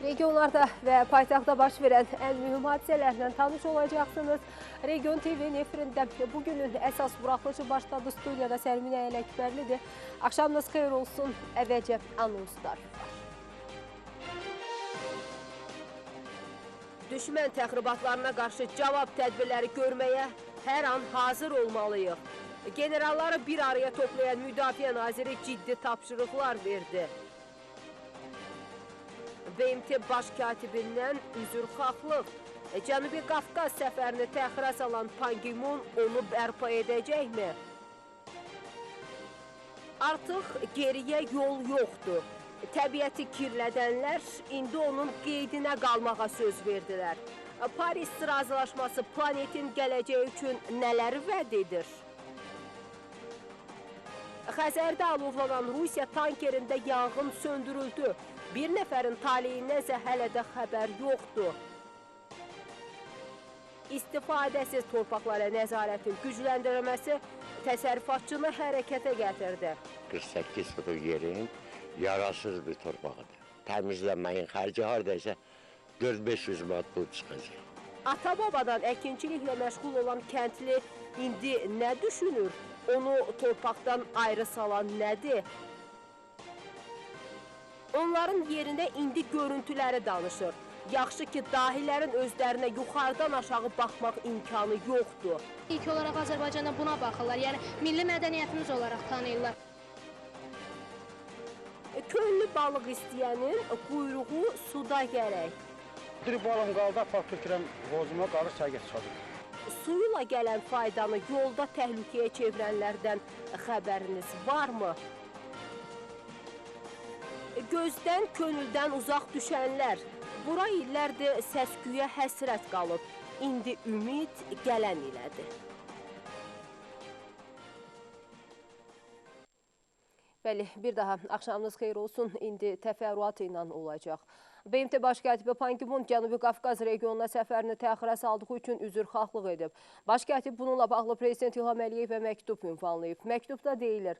Regionlarda və paytaxtda baş verən ən mühüm hadisələrlə tanış olacaqsınız. Region TV-nin efirində bugünün əsas buraxılışı başladı. Studiyada Sərminə Ələkbərlidir. Axşamınız xeyir olsun. Əvvəlcə anonslar var. Düşmən təxribatlarına qarşı cavab tədbirləri görməyə hər an hazır olmalıyıq. Generalları bir araya toplayan Müdafiə Naziri ciddi tapşırıqlar verdi. BMT baş katibindən üzrxahlıq. Cənubi Qafqaz səfərini təxirə salan Pan Ki Moon onu bərpa edəcəkmi? Artıq geriyə yol yoxdur. Təbiəti kirlədənlər indi onun qeydinə qalmağa söz verdilər. Paris razılaşması planetin gələcəyi üçün nələri vəd edir? Xəzərdə alovlanan Rusiya tankerində yanğın söndürüldü. Bir nəfərin taleyinənsə hələ də xəbər yoxdur. İstifadəsiz torpaqlara nəzarətin gücləndirilməsi təsərrüfatçını hərəkətə gətirdi. 48 fut yerin yararsız bir torpağıdır. Təmizlənməyin xərci haradaysa 400-500 manat pul çıxacaq. Ata-babadan əkinçiliklə məşğul olan kəndli indi nə düşünür? Onu torpaqdan ayrı salan nədir? Onların yerində indi görüntüləri danışır. Yaxşı ki, dahilərin özlərinə yuxarıdan aşağı baxmaq imkanı yoxdur. İlk olaraq Azərbaycanda buna baxırlar, yəni milli mədəniyyətimiz olaraq tanıyırlar. Könlü balıq istəyənin quyruğu suda gərək. Bir balım qaldı, apaq tökürəm qozuma, qalır sərgət çıxadır. Suyla gələn faydanı yolda təhlükəyə çevirənlərdən xəbəriniz varmı? Gözdən, könüldən uzaq düşənlər, bura illərdir səsküyə həsrət qalıb. İndi ümid gələn ilədir. Bəli, bir daha axşamınız xeyir olsun. İndi təfərrüat ilə olacaq. BMT baş katibi Pan Ki Moon Cənubi Qafqaz regionuna səfərini təxirə saldığı üçün üzrxahlıq edib. Baş katib bununla bağlı Prezident İlham Əliyevə məktub ünvanlayıb. Məktubda deyilir,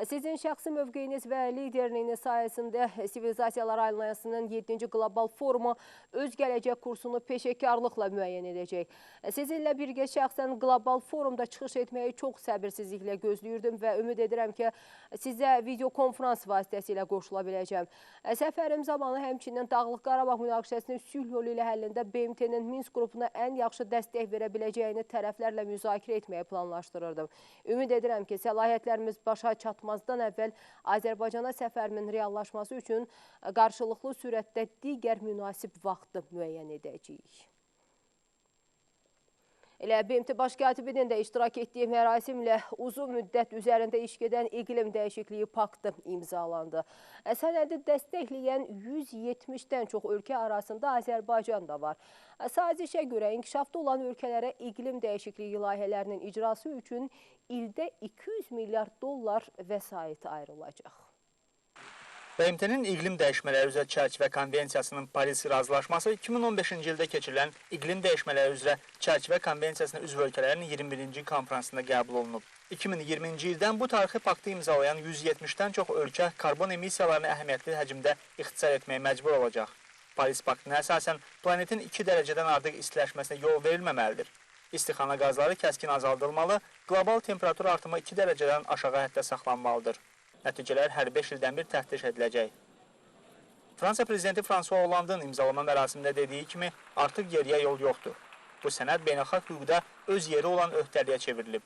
sizin şəxsi mövqeyiniz və liderliyiniz sayəsində Sivilizasiyalar Alyansının 7-ci qlobal forumu öz gələcək kursunu peşəkarlıqla müəyyən edəcək. Sizinlə birgə şəxsən qlobal forumda çıxış etməyi çox səbirsizliklə gözləyirdim və ümid edirəm ki, sizə video konferans vasitəsilə qoşula biləcəm. Səfərim zamanı həmçinin Dağlıq Qarabağ münaqişəsinin sülh yolu ilə həllində BMT-nin Minsk qrupuna ən yaxşı dəstək verə biləcəyini tərəflərlə müzakirə etməyə planlaşdırırdım. Ümid edirəm ki, səlahiyyətlərimiz başa çatmazdan əvvəl Azərbaycana səfərimin reallaşması üçün qarşılıqlı sürətdə digər münasib vaxtı müəyyən edəcəyik. Elə BMT baş katibinin də iştirak etdiyi mərasimlə uzun müddət üzərində iş gedən iqlim dəyişikliyi paktı imzalandı. Sənədi dəstəkləyən 170-dən çox ölkə arasında Azərbaycan da var. Sazişə görə inkişafda olan ölkələrə iqlim dəyişikliyi layihələrinin icrası üçün ildə 200 milyard dollar vəsait ayrılacaq. BMT-nin iqlim dəyişmələri üzrə çərçivə konvensiyasının Paris razılaşması 2015-ci ildə keçirilən iqlim dəyişmələri üzrə çərçivə konvensiyasına üzv ölkələrin 21-ci konferansında qəbul olunub. 2020-ci ildən bu tarixi paktı imzalayan 170-dən çox ölkə karbon emissiyalarını əhəmiyyətli həcmdə ixtisar etməyə məcbur olacaq. Paris paktına əsasən planetin 2 dərəcədən artıq istiləşməsinə yol verilməməlidir. İstixana qazları kəskin azaldılmalı, qlobal temperatur artımı 2 dərəcədən aşağı həddə saxlanmalıdır. Nəticələr hər 5 ildən bir təftiş ediləcək. Fransa prezidenti François Hollande'ın imzalama mərasimində dediyi kimi artıq geriyə yol yoxdur. Bu sənəd beynəlxalq hüquqda öz yeri olan öhdəliyə çevrilib.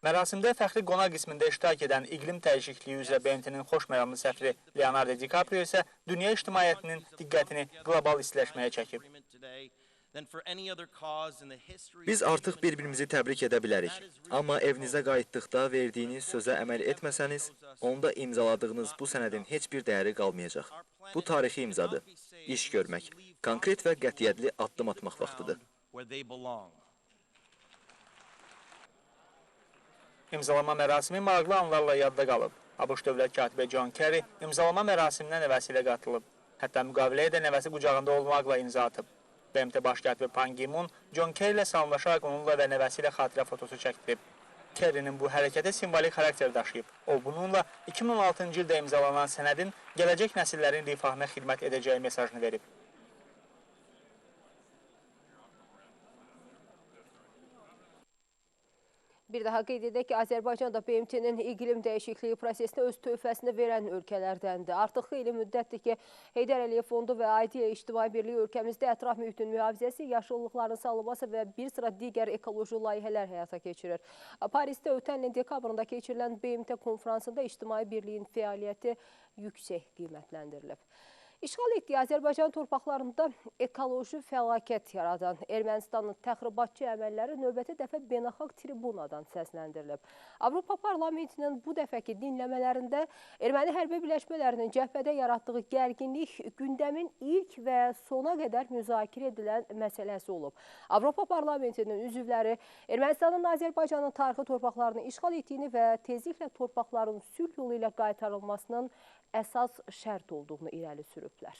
Mərasimdə fəxri qonaq qismində iştirak edən iqlim dəyişikliyi üzrə BMT-nin xoşməramlı səfiri Leonardo DiCaprio isə dünya ictimaiyyətinin diqqətini qlobal istiləşməyə çəkib. Biz artıq bir-birimizi təbrik edə bilərik. Amma evinizə qayıtdıqda verdiyiniz sözə əməl etməsəniz, onda imzaladığınız bu sənədin heç bir dəyəri qalmayacaq. Bu tarixi imzadır. İş görmək, konkret və qətiyyətli addım atmaq vaxtıdır. İmzalama mərasimi maraqlı anlarla yadda qalıb. ABŞ dövlət katibi John Kerry imzalama mərasiminə nəvəsi ilə qatılıb. Hətta müqaviləyə də nəvəsi qucağında olmaqla imza atıb. BMT baş katibi Pan Ki Moon John Kerry ilə salamlaşaraq onunla və nəvəsi ilə xatirə fotosu çəkdirib. Kerrinin bu hərəkəti simvolik xarakter daşıyıb. O, bununla 2016-cı ildə imzalanan sənədin gələcək nəsillərin rifahına xidmət edəcəyi mesajını verib. Bir daha qeyd edək ki, Azərbaycan da BMT-nin iqlim dəyişikliyi prosesinə öz töhfəsini verən ölkələrdəndir. Artıq xeyli müddətdir ki, Heydər Əliyev Fondu və IDEA İctimai Birliyi ölkəmizdə ətraf mühitin mühafizəsi, yaşıllıqların salınması və bir sıra digər ekoloji layihələr həyata keçirir. Parisdə ötən ilin dekabrında keçirilən BMT konferansında İctimai Birliyin fəaliyyəti yüksək qiymətləndirilib. İşğal etdiyi Azərbaycan torpaqlarında ekoloji fəlakət yaradan Ermənistanın təxribatçı əməlləri növbəti dəfə beynəlxalq tribunadan səsləndirilib. Avropa Parlamentinin bu dəfəki dinləmələrində erməni hərbi birləşmələrinin cəbhədə yaratdığı gərginlik gündəmin ilk və sona qədər müzakirə edilən məsələsi olub. Avropa Parlamentinin üzvləri Ermənistanın Azərbaycanın tarixi torpaqlarını işğal etdiyini və tezliklə torpaqların sülh yolu ilə qaytarılmasının əsas şərt olduğunu irəli sürüblər.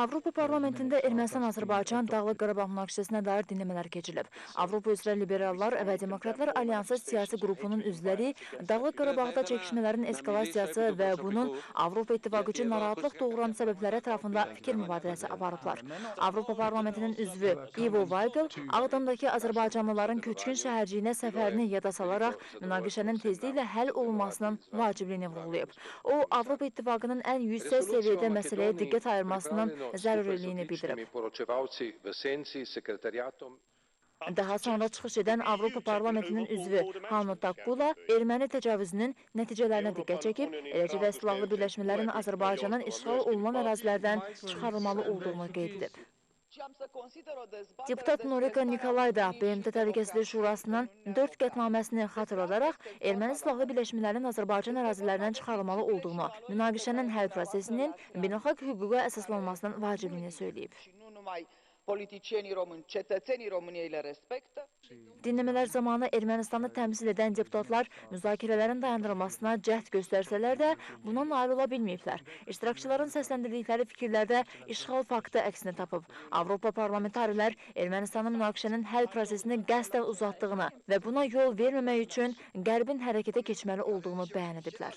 Avropa Parlamentində Ermənistan-Azərbaycan Dağlıq Qarabağ münaqişəsinə dair dinləmələr keçirilib. Avropa üzrə Liberallar və Demokratlar Alyansı siyasi qrupunun üzvləri Dağlıq Qarabağda çəkişmələrin eskalasiyası və bunun Avropa İttifaqı üçün narahatlıq doğuran səbəbləri ətrafında fikir mübadiləsi aparıblar. Avropa Parlamentinin üzvü Ivo Weigl Ağdamdakı Azərbaycanlıların köçkün şəhərciyinə səfərini yada salaraq münaqişənin tezliklə həll olunmasının vacibliyini vurğulayıb. O, Avropa İttifaqının ən yüksək səviyyədə məsələyə diqqət ayırmasının zərurliyini bildirib. Daha sonra çıxış edən Avropa Parlamentinin üzvü Hanno Takkula erməni təcavüzünün nəticələrinə diqqət çəkib, eləcə də silahlı birləşmələrin Azərbaycanın işğal olunan ərazilərdən çıxarılmalı olduğunu qeyd edib. Deputat Norika Nikolay da BMT Təhlükəsizlik Şurasının 4 qətnaməsini xatırladaraq erməni silahlı birləşmələrin Azərbaycan ərazilərindən çıxarılmalı olduğunu, münaqişənin həll prosesinin beynəlxalq hüquqa əsaslanmasının vacibliyini söyləyib. Dinləmələr zamanı Ermənistanı təmsil edən deputatlar müzakirələrin dayandırılmasına cəhd göstərsələr də buna nail ola bilməyiblər. İştirakçıların səsləndirdikləri fikirlərdə işğal faktı əksini tapıb. Avropa parlamentarilər Ermənistanın münaqişənin həll prosesini qəsdən uzatdığını və buna yol verməmək üçün Qərbin hərəkətə keçməli olduğunu bəyan ediblər.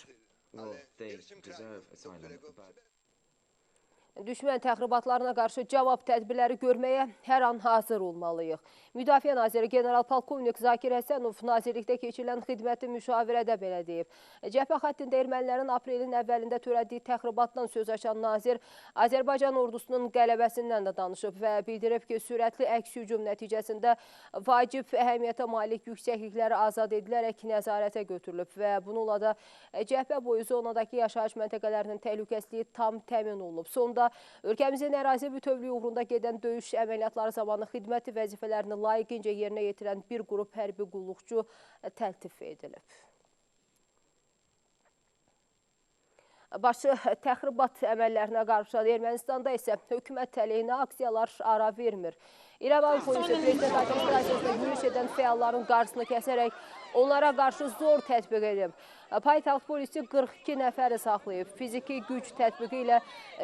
Düşmən təxribatlarına qarşı cavab tədbirləri görməyə hər an hazır olmalıyıq. Müdafiə naziri General Polkovnik Zakir Həsənov nazirlikdə keçirilən xidməti müşavirədə belə deyib. Cəbhə xəttində ermənilərin aprelin əvvəlində törətdiyi təxribatdan söz açan nazir Azərbaycan ordusunun qələbəsindən də danışıb və bildirib ki, sürətli əks hücum nəticəsində vacib əhəmiyyətə malik yüksəklikləri azad edilərək nəzarətə götürülüb və bununla da cəbhə boyu zonadakı yaşayış məntəqələrinin təhlükəsizliyi tam təmin olunub. Sonda ölkəmizin ərazi bütövlüyü uğrunda gedən döyüş əməliyyatları zamanı xidməti vəzifələrini layiqincə yerinə yetirən bir qrup hərbi qulluqçu təltif edilib. Başı təxribat əməllərinə qarşı Ermənistanda isə hökumət əleyhinə aksiyalar ara vermir. İrəvan polisi prezident administrasiyasında yürüyüş edən fəalların qarşısını kəsərək onlara qarşı zor tətbiq edib. Paytaxt polisi 42 nəfəri saxlayıb. Fiziki güc tətbiqi ilə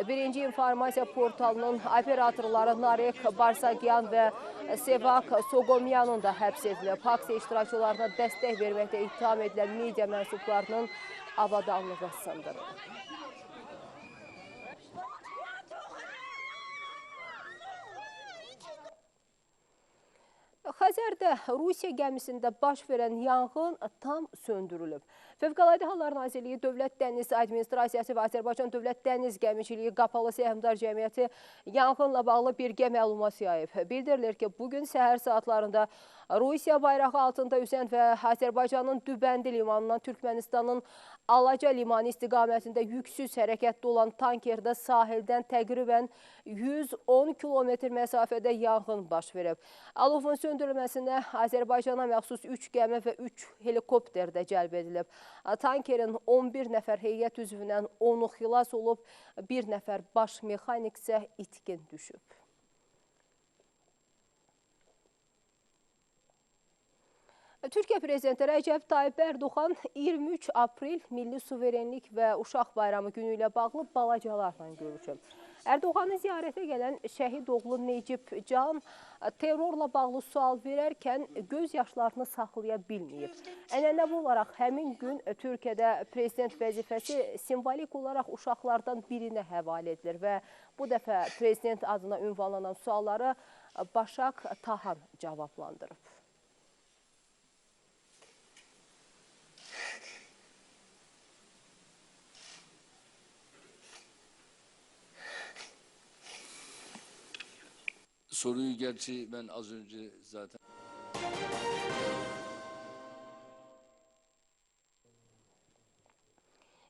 birinci informasiya portalının operatorları Narek Barsagyan və Sevak Sogomyanın da həbs edilib. Aksiya iştirakçılarına dəstək verməkdə ittiham edilən media mənsublarının avadanlığı sındırılıb. Xəzərdə Rusiya gəmisində baş verən yanğın tam söndürülüb. Fövqəladə Hallar Nazirliyi Dövlət Dəniz Administrasiyası və Azərbaycan Dövlət Dəniz Gəmiçiliyi Qapalı Səhmdar Cəmiyyəti yanğınla bağlı birgə məlumat yayıb. Bildirilir ki, bugün səhər saatlarında Rusiya bayrağı altında üzən və Azərbaycanın Dübəndi limanından Türkmənistanın Alaca limanı istiqamətində yüksüz hərəkətdə olan tankerdə sahildən təqribən 110 kilometr məsafədə yanğın baş verib. Alovun söndürülməsinə Azərbaycana məxsus 3 gəmi və 3 helikopter də cəlb edilib. Tankerin 11 nəfər heyət üzvündən 10'u xilas olub, 1 nəfər baş mexanik isə itkin düşüb. Türkiyə Prezidenti Rəcəb Tayyip Erdoğan 23 aprel Milli Suverenlik və Uşaq Bayramı günü ilə bağlı balacalarla görüşüb. Ərdoğanı ziyarətə gələn şəhid oğlu Necib Can terrorla bağlı sual verərkən göz yaşlarını saxlaya bilməyib. Ənənəvi olaraq həmin gün Türkiyədə prezident vəzifəsi simvolik olaraq uşaqlardan birinə həvalə edilir və bu dəfə prezident adına ünvanlanan sualları Başaq Tahan cavablandırıb. Soruyu gerçi ben az önce zaten...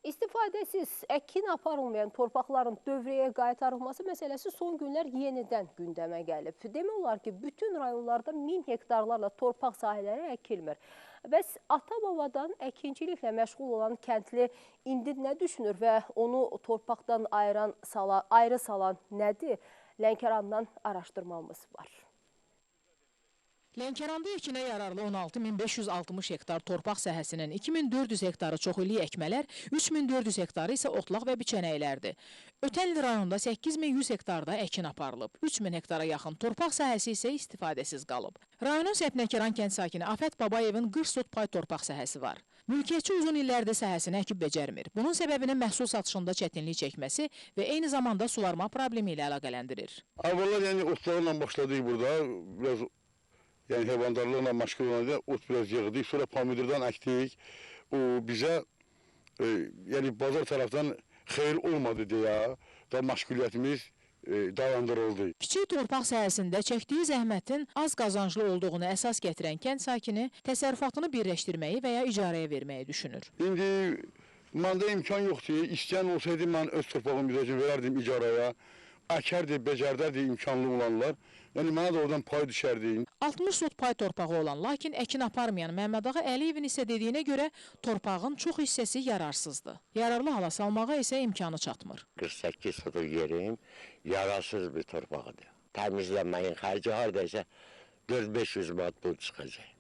İstifadəsiz əkin aparılmayan torpaqların dövrəyə qaytarılması məsələsi son günlər yenidən gündəmə gəlib. Demək olar ki, bütün rayonlarda 1000 hektarlarla torpaq sahələri əkilmir. Bəs ata-babadan əkinçiliklə məşğul olan kəndli indi nə düşünür və onu torpaqdan ayrı salan nədir? Lənkərandan araşdırmamız var. Lənkəranda ekinə yararlı 16.560 hektar torpaq səhəsinin 2400 hektarı çoxillik əkmələr, 3400 hektarı isə otlaq və biçənəklərdir. Ötən il rayonda 8100 hektarda əkin aparılıb, 3000 hektara yaxın torpaq səhəsi isə istifadəsiz qalıb. Rayonun Səpnəkəran kənd sakini Afət Babayevin 40 sot pay torpaq səhəsi var. Mülkiyyətçi uzun illərdir səhəsini əkib becərmir. Bunun səbəbini məhsul satışında çətinlik çəkməsi və eyni zamanda sularma problemi ilə əlaqələndirir. Avvallar yəni otlarla başladık burada, biraz yəni heyvandarlıqla məşğul olanda ot biraz yığdık, sonra pomidordan əkdik. O bizə yəni bazar tərəfdən xeyir olmadı deyə da məşğuliyyətimiz dayandırıldı. Kiçik torpaq sahəsində çəkdiyi zəhmətin az qazanclı olduğunu əsas gətirən kənd sakini təsərrüfatını birləşdirməyi və ya icarəyə verməyi düşünür. İndi məndə imkan yoxdur. İstəyən olsaydı mən öz torpağımı verərdim icarəyə. Əkərdi, becərdərdi imkanlı olanlar. Yəni mənə də oradan pay düşərdi. 60 sot pay torpağı olan, lakin əkin aparmayan Məmmədağa Əliyevin isə dediyinə görə torpağın çox hissəsi yararsızdır. Yararlı hala salmağa isə imkanı çatmır. 48 sotu yerim yararsız bir torpağıdır. Təmizləməyin xərci haradaysa 400-500 manat pul çıxacaq.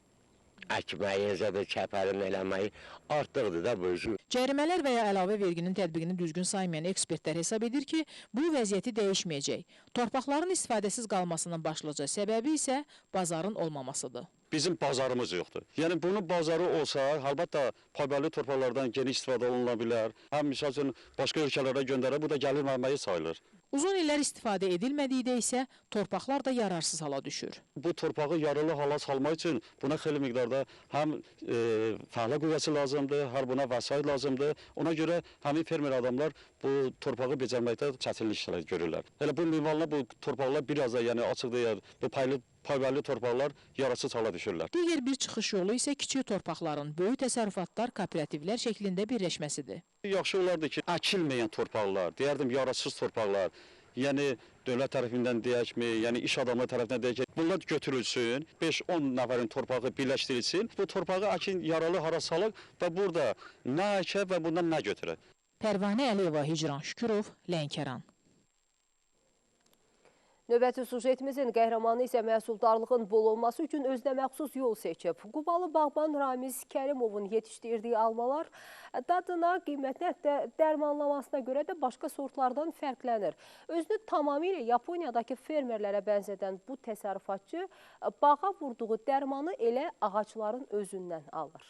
Əkməyin, zədə kəpərin eləməyi artdıqdır da bu işi. Cərimələr və ya əlavə verginin tətbiqini düzgün saymayan ekspertlər hesab edir ki, bu vəziyyəti dəyişməyəcək. Torpaqların istifadəsiz qalmasının başlıca səbəbi isə bazarın olmamasıdır. Bizim bazarımız yoxdur. Yəni bunun bazarı olsa, əlbəttə payballı torpaqlardan geniş istifadə oluna bilər. Həm misal üçün başqa ölkələrə göndərə, bu da gəlir mənbəyi sayılır. Uzun illər istifadə edilmədikdə isə torpaqlar da yararsız hala düşür. Bu torpağı yararlı hala salmaq üçün buna xeyli miqdarda həm fəhlə qüvvəsi lazımdır, hər buna vəsait lazımdır. Ona görə həmin fermer adamlar bu torpağı becərməkdə çətinliklər görürlər. Elə bu minvalına bu torpaqlar biraz da yəni açıqdır, bu payballı torpaqlar yararsız hala düşürlər. Digər bir çıxış yolu isə kiçik torpaqların böyük təsərrüfatlar, kooperativlər şəklində birləşməsidir. Yaxşı olardı ki, əkilməyən torpaqlar, deyərdim yararsız torpaqlar, yəni dövlət tərəfindən deyəkmi, yəni iş adamı tərəfindən deyək ki, bunlar götürülsün, 5-10 nəfərin torpağı birləşdirilsin, bu torpağı əkin yaralı hara salıq və burada nə əkə və bundan nə götürək. Pərvanə Əliyeva, Hicran Şükürov, Lənkəran. Növbəti sujetimizin qəhrəmanı isə məhsuldarlığın bol olması üçün özünə məxsus yol seçib. Qubalı bağban Ramiz Kərimovun yetişdirdiyi almalar dadına, qiymətinə, hətta dərmanlamasına görə də başqa sortlardan fərqlənir. Özünü tamamilə Yaponiyadakı fermerlərə bənzədən bu təsərrüfatçı bağa vurduğu dərmanı elə ağacların özündən alır.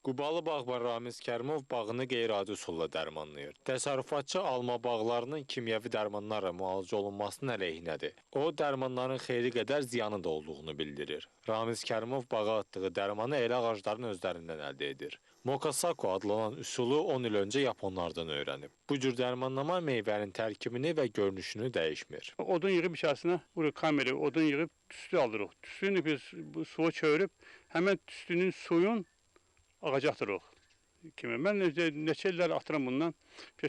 Qubalı bağban Ramiz Kərimov bağını qeyri-adi üsulla dərmanlayır. Təsərrüfatçı alma bağlarının kimyəvi dərmanlarla müalicə olunmasının əleyhinədir. O, dərmanların xeyli qədər ziyanı da olduğunu bildirir. Ramiz Kərimov bağa atdığı dərmanı elə ağacların özlərindən əldə edir. Mokasako adlanan üsulu 10 il öncə Yaponlardan öyrənib. Bu cür dərmanlama meyvənin tərkibini və görünüşünü dəyişmir. Odun yığıb içərisinə, buraya kamera odun yığıb tüstü alırıq. Tüstünü biz bu suya çörüb, həmən tüstünün suyun ağaca atırıq kimi. Mən neçə illər atıram bundan,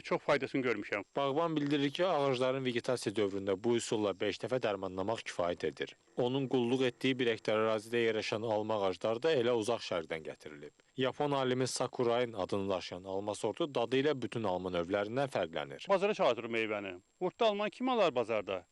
çox faydasını görmüşəm. Bağban bildirir ki, ağacların vegetasiya dövründə bu üsulla 5 dəfə dərmanlamaq kifayət edir. Onun qulluq etdiyi bir hektar ərazidə yerləşən alma ağacları da elə uzaq şərqdən gətirilib. Yapon alimi Sakurayın adını daşıyan alma sortu dadı ilə bütün alma növlərindən fərqlənir. Bazara çağırır meyvəni. Orta almanı kim alar bazarda?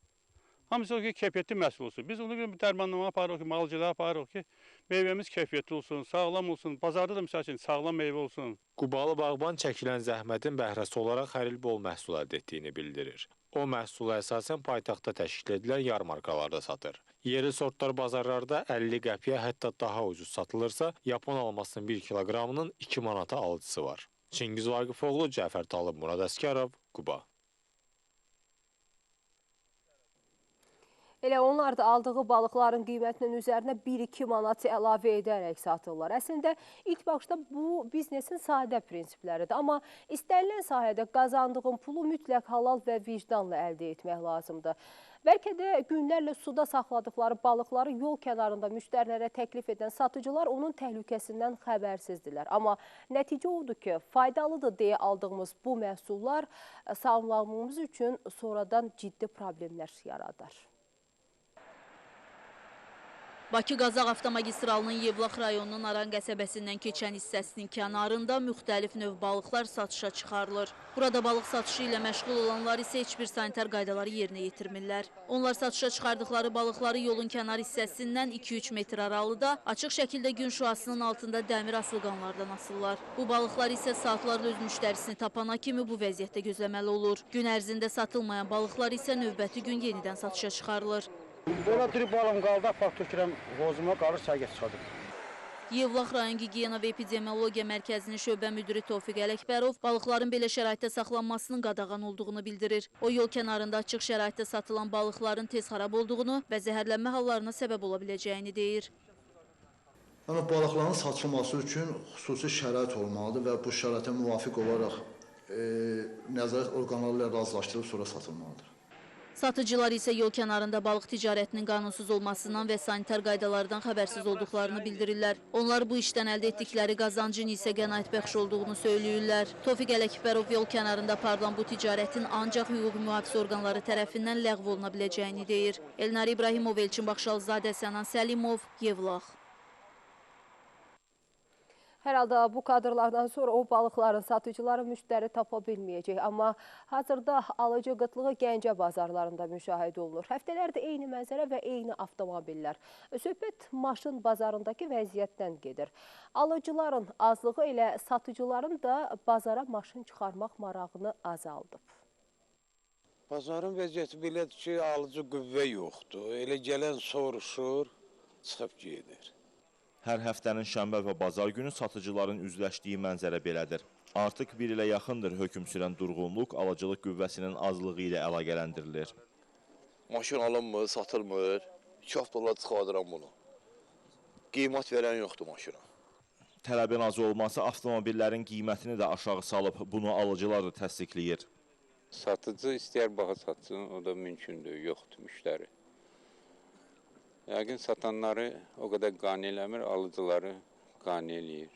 Hamısı o ki, keyfiyyətli məhsul olsun. Biz ona görə dərmanlama aparırıq ki, malıcılığa aparırıq ki, meyvəmiz keyfiyyətli olsun, sağlam olsun, bazarda da misal üçün sağlam meyvə olsun. Qubalı bağban çəkilən zəhmətin bəhrəsi olaraq Xəlil bol məhsul əldə etdiyini bildirir. O məhsulu əsasən paytaxtda təşkil edilən yarmarkalarda satır. Yerli sortlar bazarlarda 50 qəpiyə, hətta daha ucuz satılırsa, yapon almasının 1 kiloqramının 2 manata alıcısı var. Çingiz Vaqifoğlu, Cəfər Talib, Murad Əsgərov, Quba. Elə onlar da aldığı balıqların qiymətinin üzərinə 1-2 manat əlavə edərək satırlar. Əslində, ilk başda bu biznesin sadə prinsipləridir. Amma istənilən sahədə qazandığın pulu mütləq halal və vicdanla əldə etmək lazımdır. Bəlkə də günlərlə suda saxladıqları balıqları yol kənarında müştərilərə təklif edən satıcılar onun təhlükəsindən xəbərsizdirlər. Amma nəticə odur ki, faydalıdır deyə aldığımız bu məhsullar sağlamlığımız üçün sonradan ciddi problemlər yaradar. Bakı-Qazax avtomagistralının Yevlax rayonunun Aran qəsəbəsindən keçən hissəsinin kənarında müxtəlif növ balıqlar satışa çıxarılır. Burada balıq satışı ilə məşğul olanlar isə heç bir sanitar qaydaları yerinə yetirmirlər. Onlar satışa çıxardıqları balıqları yolun kənar hissəsindən 2-3 metr aralıda açıq şəkildə gün şüasının altında dəmir asılqanlardan asırlar. Bu balıqlar isə saatlarla öz müştərisini tapana kimi bu vəziyyətdə gözləməli olur. Gün ərzində satılmayan balıqlar isə növbəti gün yenidən satışa çıxarılır. Belə durub balım qaldı, apaq tökürəm, qozuma qalır, sərgə çıxadır. Yevlax rayon Gigiyena və Epidemiologiya Mərkəzinin şöbə müdiri Tofiq Ələkbərov balıqların belə şəraitdə saxlanmasının qadağan olduğunu bildirir. O, yol kənarında açıq şəraitdə satılan balıqların tez xarab olduğunu və zəhərlənmə hallarına səbəb ola biləcəyini deyir. Yəni, balıqların satılması üçün xüsusi şərait olmalıdır və bu şəraitə müvafiq olaraq nəzarət orqanları ilə razılaşdırılıb sonra satılmalıdır. Satıcılar isə yol kənarında balıq ticarətinin qanunsuz olmasından və sanitar qaydalardan xəbərsiz olduqlarını bildirirlər. Onlar bu işdən əldə etdikləri qazancın isə qənaətbəxş olduğunu söyləyirlər. Tofiq Ələkbərov yol kənarında aparılan bu ticarətin ancaq hüquq mühafizə orqanları tərəfindən ləğv oluna biləcəyini deyir. Elnar İbrahimov, Elçin Baxşalzadə, Sənan Səlimov, Yevlax. Hər halda bu kadrlardan sonra o balıqların satıcıları müştəri tapa bilməyəcək. Amma hazırda alıcı qıtlığı Gəncə bazarlarında müşahidə olunur. Həftələrdə eyni mənzərə və eyni avtomobillər. Söhbət maşın bazarındakı vəziyyətdən gedir. Alıcıların azlığı ilə satıcıların da bazara maşın çıxarmaq marağını azaldıb. Bazarın vəziyyəti belədir ki, alıcı qüvvə yoxdur. Elə gələn soruşur, çıxıb gedir. Hər həftənin şənbə və bazar günü satıcıların üzləşdiyi mənzərə belədir. Artıq bir ilə yaxındır hökm sürən durğunluq alıcılıq qüvvəsinin azlığı ilə əlaqələndirilir. Maşın alınmır, satılmır. 2 haftalar çıxardıram bunu. Qiymət verən yoxdur maşına. Tələbin az olması avtomobillərin qiymətini də aşağı salıb, bunu alıcılar da təsdiqləyir. Satıcı istəyər baha satsın, o da mümkündür, yoxdur müştəri. Yəqin satanları o qədər qane eləmir, alıcıları qane eləyir.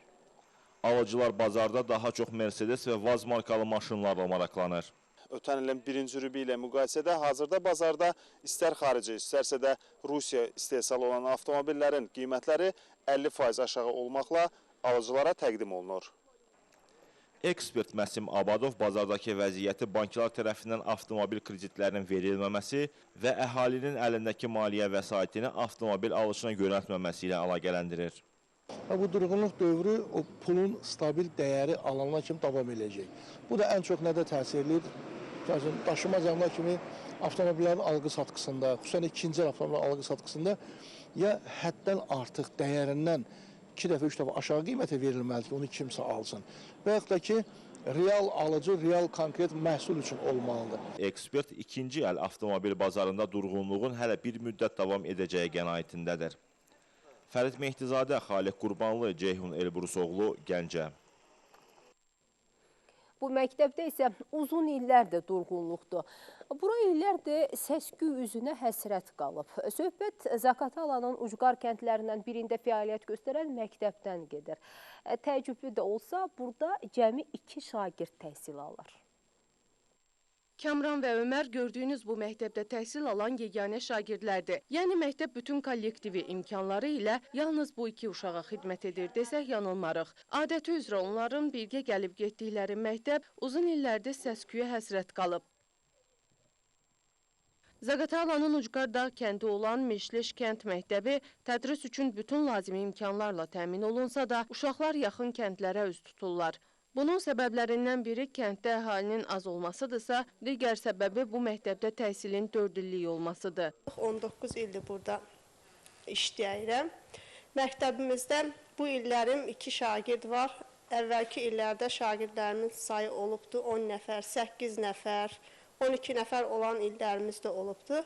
Alıcılar bazarda daha çox Mercedes və Vaz markalı maşınlarla maraqlanır. Ötən ilin birinci rübü ilə müqayisədə hazırda bazarda istər xarici, istərsə də Rusiya istehsal olan avtomobillərin qiymətləri 50% aşağı olmaqla alıcılara təqdim olunur. Ekspert Məsim Abadov bazardakı vəziyyəti banklar tərəfindən avtomobil kreditlərinin verilməməsi və əhalinin əlindəki maliyyə vəsaitini avtomobil alışına yönəltməməsi ilə əlaqələndirir. Bu durğunluq dövrü o pulun stabil dəyəri alınana kimi davam edəcək. Bu da ən çox nədə təsir edir? Daşınmaz əmlak kimi avtomobillərin alqı-satqısında, xüsusən ikinci el avtomobillərin alqı-satqısında ya həddən artıq dəyərindən 2 dəfə, 3 dəfə aşağı qiymətə verilməlidir ki, onu kimsə alsın. Və yaxud da ki, real alıcı, real konkret məhsul üçün olmalıdır. Ekspert ikinci el avtomobil bazarında durğunluğun hələ bir müddət davam edəcəyi qənaətindədir. Fərid Mehdizadə, Xaliq Qurbanlı, Ceyhun Elburusoğlu, Gəncə. Bu məktəbdə isə uzun illərdir durğunluqdur. Bura illərdir səs-küy üzünə həsrət qalıb. Söhbət Zaqatalanın ucqar kəndlərindən birində fəaliyyət göstərən məktəbdən gedir. Təəccüblü də olsa, burada cəmi 2 şagird təhsil alır. Kamran və Ömər gördüyünüz bu məktəbdə təhsil alan yeganə şagirdlərdir. Yəni məktəb bütün kollektivi imkanları ilə yalnız bu 2 uşağa xidmət edir desək yanılmarıq. Adəti üzrə onların birgə gəlib getdikləri məktəb uzun illərdir səs-küyə həsrət qalıb. Zaqatalanın Ucqardağ kəndi olan Mişleş kənd məktəbi tədris üçün bütün lazımi imkanlarla təmin olunsa da, uşaqlar yaxın kəndlərə üz tuturlar. Bunun səbəblərindən biri kənddə əhalinin az olmasıdırsa, digər səbəbi bu məktəbdə təhsilin 4 illik olmasıdır. 19 ildir burada işləyirəm. Məktəbimizdə bu illərim 2 şagird var. Əvvəlki illərdə şagirdlərimin sayı olubdu 10 nəfər, 8 nəfər, 12 nəfər olan illərimiz də olubdu.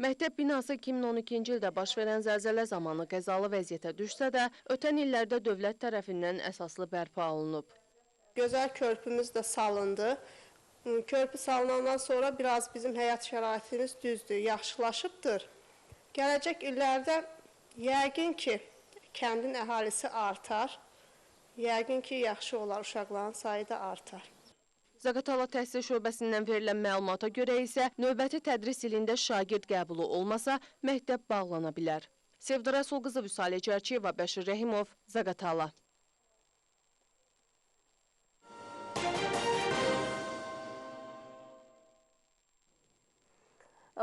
Məktəb binası 2012-ci ildə baş verən zəlzələ zamanı qəzalı vəziyyətə düşsə də, ötən illərdə dövlət tərəfindən əsaslı bərpa olunub. Gözəl körpümüz də salındı. Körpü salınandan sonra biraz bizim həyat şəraitimiz düzdür, yaxşılaşıbdır. Gələcək illərdə yəqin ki, kəndin əhalisi artar. Yəqin ki, yaxşı olar, uşaqların sayı da artar. Zaqatala Təhsil Şöbəsindən verilən məlumata görə isə növbəti tədris ilində şagird qəbulu olmasa, məktəb bağlana bilər. Sevda Rəsulqızı, Vüsalə Cərçiyeva, Bəşir Rəhimov, Zaqatala.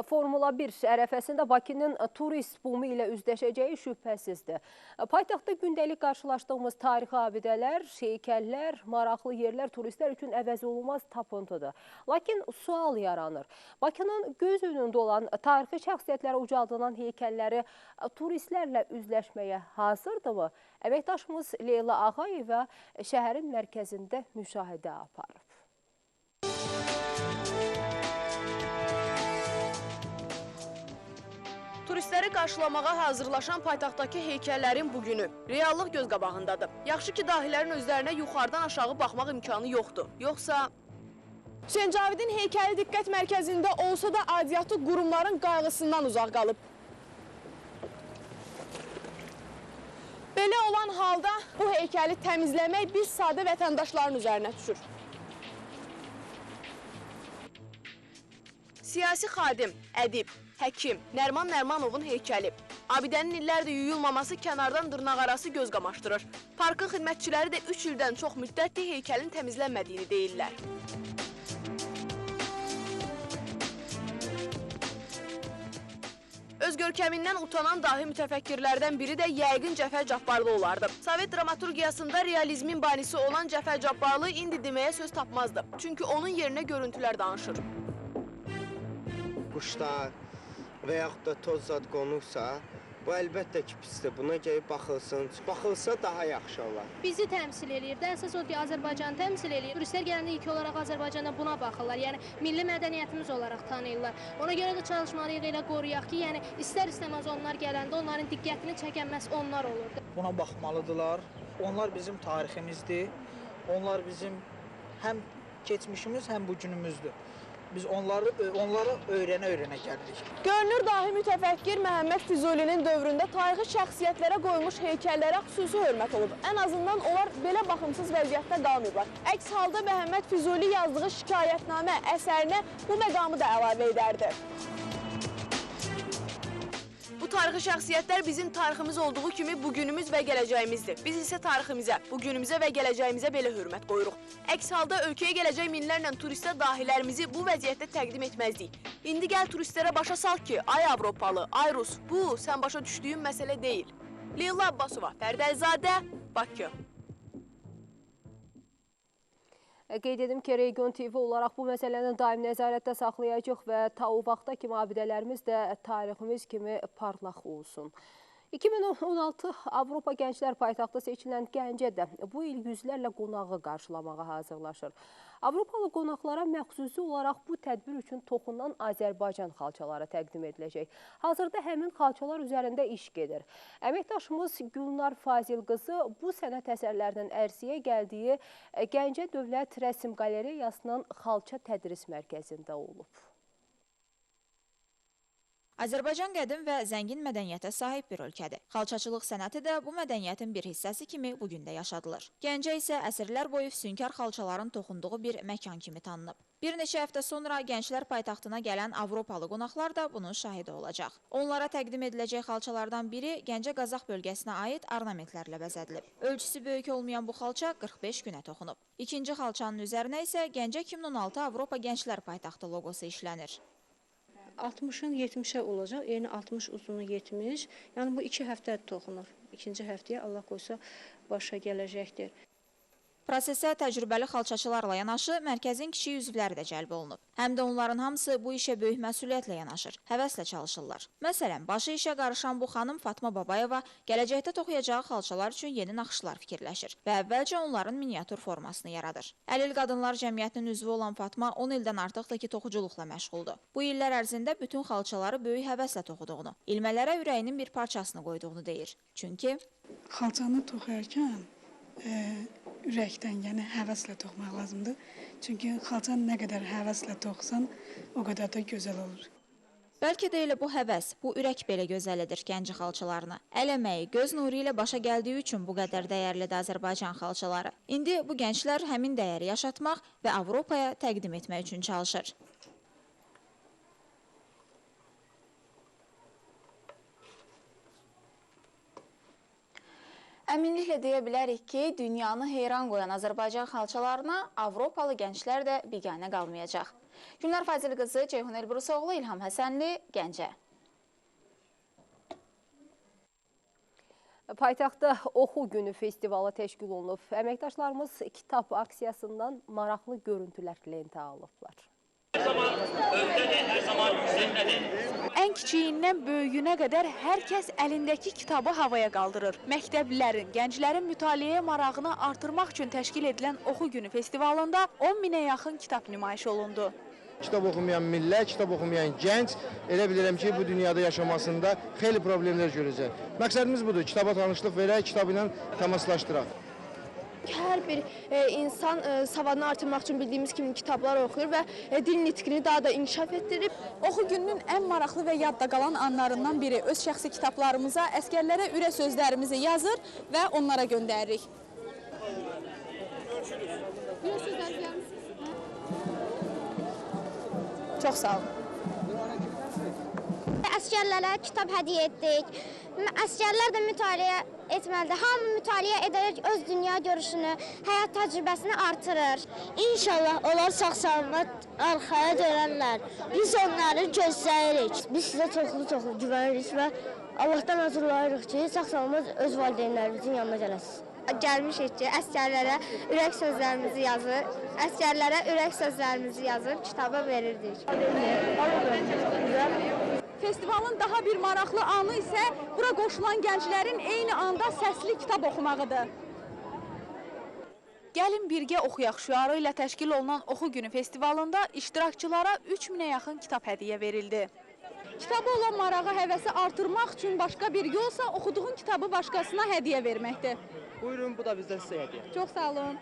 Formula 1 ərəfəsində Bakının turist bumu ilə üzləşəcəyi şübhəsizdir. Paytaxtda gündəlik qarşılaşdığımız tarixi abidələr, heykəllər, maraqlı yerlər turistlər üçün əvəz olunmaz tapıntıdır. Lakin sual yaranır. Bakının göz önündə olan tarixi şəxsiyyətlərə ucaldılan heykəlləri turistlərlə üzləşməyə hazırdırmı? Əməkdaşımız Leyla Ağayeva şəhərin mərkəzində müşahidə aparıb. Turistləri qarşılamağa hazırlaşan paytaxtdakı heykəllərin bugünü reallıq göz qabağındadır. Yaxşı ki, dahilərin özlərinə yuxarıdan aşağı baxmaq imkanı yoxdur. Yoxsa... Hüseyn Cavidin heykəli diqqət mərkəzində olsa da aidiyyatı qurumların qayğısından uzaq qalıb. Belə olan halda bu heykəli təmizləmək biz sadə vətəndaşların üzərinə düşür. Siyasi xadim, ədib, həkim Nərman Nərmanovun heykəli. Abidənin illərdir yuyulmaması kənardan dırnaqarası göz qamaşdırır. Parkın xidmətçiləri də 3 ildən çox müddətdir heykəlin təmizlənmədiyini deyirlər. Öz görkəmindən utanan dahi mütəfəkkirlərdən biri də yəqin Cəfər Cabbarlı olardı. Sovet dramaturgiyasında realizmin banisi olan Cəfər Cabbarlı indi deməyə söz tapmazdı. Çünki onun yerinə görüntülər danışır. Quşlar və yaxud da toz zad qonursa, bu əlbəttə ki, pisdir. Buna gəlib baxılsın. Baxılsa daha yaxşı olar. Bizi təmsil eləyir də, əsas o ki, Azərbaycanı təmsil eləyir. Turistlər gələndə ilk olaraq Azərbaycana buna baxırlar. Yəni, milli mədəniyyətimiz olaraq tanıyırlar. Ona görə də çalışmalıyıq elə qoruyaq ki, yəni, istər-istəməz onlar gələndə onların diqqətini çəkən məhz onlar olurdu. Buna baxmalıdırlar. Onlar bizim tariximizdir. Onlar bizim həm keçmişimiz, həm bugünümüzdür. Biz onları öyrənə-öyrənə gəlirik. Görünür, dahi mütəfəkkir Məhəmməd Füzulinin dövründə tarixi şəxsiyyətlərə qoymuş heykəllərə xüsusi hörmət olub. Ən azından onlar belə baxımsız vəziyyətdə qalmayıblar. Əks halda Məhəmməd Füzuli yazdığı şikayətnamə əsərinə bu məqamı da əlavə edərdi. Bu tarixi şəxsiyyətlər bizim tariximiz olduğu kimi bugünümüz və gələcəyimizdir. Biz isə tariximizə, bugünümüzə və gələcəyimizə belə hörmət qoyuruq. Əks halda ölkəyə gələcək minlərlə turistə dahilərimizi bu vəziyyətdə təqdim etməzdik. İndi gəl turistlərə başa sal ki, ay Avropalı, ay Rus, bu sən başa düşdüyün məsələ deyil. Leyla Abbasova, Fərdəlzadə, Bakı. Qeyd edim ki, Region TV olaraq bu məsələni daim nəzarətdə saxlayacaq və ta o vaxta kimi abidələrimiz də tariximiz kimi parlaq olsun. 2016 Avropa Gənclər Paytaxtı seçilən Gəncədə bu il yüzlərlə qonağı qarşılamağa hazırlaşır. Avropalı qonaqlara məxsusi olaraq bu tədbir üçün toxunan Azərbaycan xalçaları təqdim ediləcək. Hazırda həmin xalçalar üzərində iş gedir. Əməkdaşımız Gülnar Fazil qızı bu sənət əsərlərinin ərsiyə gəldiyi Gəncə Dövlət Rəsm Qalereyasının xalça tədris mərkəzində olub. Azərbaycan qədim və zəngin mədəniyyətə sahib bir ölkədir. Xalçaçılıq sənəti də bu mədəniyyətin bir hissəsi kimi bugün də yaşadılır. Gəncə isə əsrlər boyu füsunkar xalçaların toxunduğu bir məkan kimi tanınıb. Bir neçə həftə sonra gənclər paytaxtına gələn Avropalı qonaqlar da bunun şahidi olacaq. Onlara təqdim ediləcək xalçalardan biri Gəncə Qazax bölgəsinə aid ornamentlərlə bəzədilib. Ölçüsü böyük olmayan bu xalça 45 günə toxunub. İkinci xalçanın üzərinə isə Gəncə 2016 Avropa Gənclər Paytaxtı loqosu işlənir. 60-ın 70-ə olacaq, yəni 60 uzunu 70. Yəni bu 2 həftə toxunur. İkinci həftəyə Allah qoysa başa gələcəkdir. Prosesə təcrübəli xalçaçılarla yanaşı mərkəzin kiçik üzvləri də cəlb olunub. Həm də onların hamısı bu işə böyük məsuliyyətlə yanaşır, həvəslə çalışırlar. Məsələn, başı işə qarışan bu xanım Fatma Babayeva gələcəkdə toxuyacağı xalçalar üçün yeni naxışlar fikirləşir və əvvəlcə onların miniatür formasını yaradır. Əlil Qadınlar Cəmiyyətinin üzvü olan Fatma 10 ildən artıqdır ki, toxuculuqla məşğuldur. Bu illər ərzində bütün xalçaları böyük həvəslə toxuduğunu, ilmələrə ürəyinin bir parçasını qoyduğunu deyir. Çünki xalçanı toxuyarkən ürəkdən, yəni həvəslə toxumaq lazımdır. Çünki xalçanı nə qədər həvəslə toxusan, o qədər də gözəl olur. Bəlkə də elə bu həvəs, bu ürək belə gözəl edir Gəncə xalçalarını. Əl əməyi, göz nuru ilə başa gəldiyi üçün bu qədər dəyərlidir Azərbaycan xalçaları. İndi bu gənclər həmin dəyəri yaşatmaq və Avropaya təqdim etmək üçün çalışır. Əminliklə deyə bilərik ki, dünyanı heyran qoyan Azərbaycan xalçalarına Avropalı gənclər də biganə qalmayacaq. Günlər Fazil qızı, Ceyhun Elbrusoğlu, İlham Həsənli, Gəncə. Paytaxtda Oxu Günü festivalı təşkil olunub. Əməkdaşlarımız kitab aksiyasından maraqlı görüntülər lentə alıblar. Ən kiçiyindən böyüyünə qədər hər kəs əlindəki kitabı havaya qaldırır. Məktəblilərin, gənclərin mütaliəyə marağını artırmaq üçün təşkil edilən Oxu Günü festivalında 10 minə yaxın kitab nümayiş olundu. Kitab oxumayan millət, kitab oxumayan gənc, elə bilirəm ki, bu dünyada yaşamasında xeyli problemlər görəcək. Məqsədimiz budur, kitaba tanışlıq verək, kitabı ilə təmaslaşdıraq. Hər bir insan savadını artırmaq üçün bildiyimiz kimi kitablar oxuyur və dil nitqini daha da inkişaf etdirib. Oxu gününün ən maraqlı və yadda qalan anlarından biri öz şəxsi kitablarımıza, əsgərlərə ürək sözlərimizi yazır və onlara göndəririk. Çox sağ olun. Əsgərlərə kitab hədiyyə etdik. Əsgərlər də mütaliə etməlidir. Hamı mütaliə edərək öz dünya görüşünü, həyat təcrübəsini artırır. İnşallah onlar sağ-salamat arxaya dönərlər. Biz onları gözləyirik. Biz sizə çoxlu güvənirik və Allahdan arzulayırıq ki, sağ-salamat öz valideynlərimizin yanına gələsiniz. Gəlmişik ki, əsgərlərə ürək sözlərimizi yazıb, kitaba verirdik. Festivalın daha bir maraqlı anı isə bura qoşulan gənclərin eyni anda səsli kitab oxumağıdır. Gəlin birgə oxuyaq şüarı ilə təşkil olunan Oxu Günü festivalında iştirakçılara 3 minə yaxın kitab hədiyyə verildi. Kitaba olan marağı, həvəsi artırmaq üçün başqa bir yolsa oxuduğun kitabı başqasına hədiyyə verməkdir. Buyurun, bu da bizdən sizə hədiyyə. Çox sağ olun.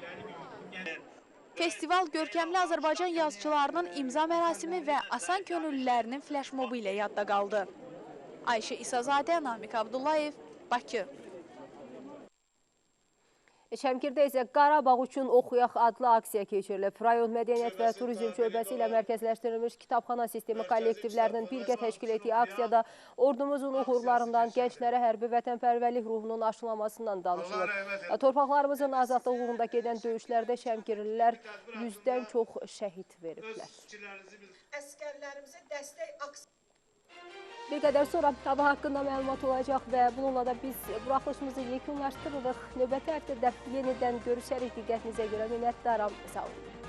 Festival görkəmli Azərbaycan yazıçılarının imza mərasimi və asan könüllülərinin flash-mobu ilə yadda qaldı. Ayşə İsazadə, Namiq Abdullayev, Bakı. Şəmkirdə isə Qarabağ üçün oxuyaq adlı aksiya keçirilib. Rayon Mədəniyyət və Turizm Şöbəsi ilə mərkəzləşdirilmiş kitabxana sistemi kollektivlərinin birgə təşkil etdiyi aksiyada ordumuzun uğurlarından, gənclərə hərbi vətənpərvərlik ruhunun aşılamasından danışılır. Torpaqlarımızın azadlığı uğrunda gedən döyüşlərdə Şəmkirlilər 100-dən çox şəhid veriblər. Əskərlərimizə dəstək aksiya. Bir qədər sonra hava haqqında məlumat olacaq və bununla da biz buraxılışımızı yekunlaşdırırıq. Növbəti həftədə yenidən görüşərik. Diqqətinizə görə minnətdaram. Sağ olun.